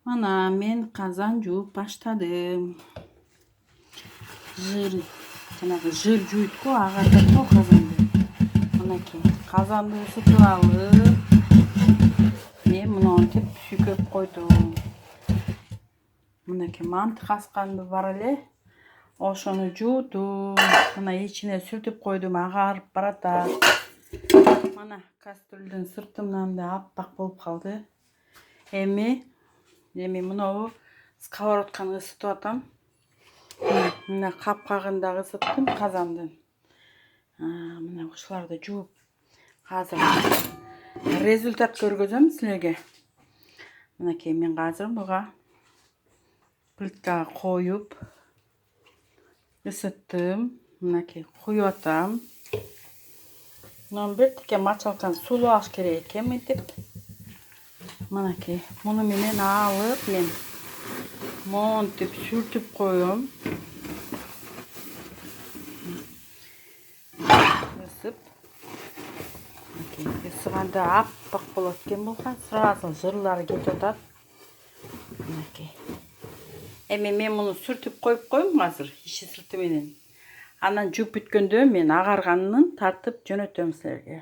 Mana men қазан жууп баштадым. Жыр, жанагы жыр жуйт го, агартат го казанды. Мынакей, казанды ысытып алып, мен мынтип сүйкөп койдум. Мынакей мантык асканды бар эле, ошону жуудум. Мына ичине сүртүп койдум, агарып баратат. Мына кастрюльдүн сыртынан да аппак болуп калды. Эми мынабу сковородканы ысытып атам. Мына капкагында ысыттым казандын. Мына ушуларды жууп азыр результат көргөзөм силерге. Мынакей мен азыр буга плиткага коюп ысыттым. Мынакей куюп атам. Мына бир тике мачалканы сулуу алыш керек экен мынтип. Мынакей муну менен алып мен монтип сүртүп коем. Ысып. Ысыганда аппак болот экен бул, сразу жырлары кетип атат. Мынакей. Эми мен муну сүртүп коюп коем азыр иши сырты менен. Анан жууп бүткөндө мен агарганын тартып жөнөтөм силерге.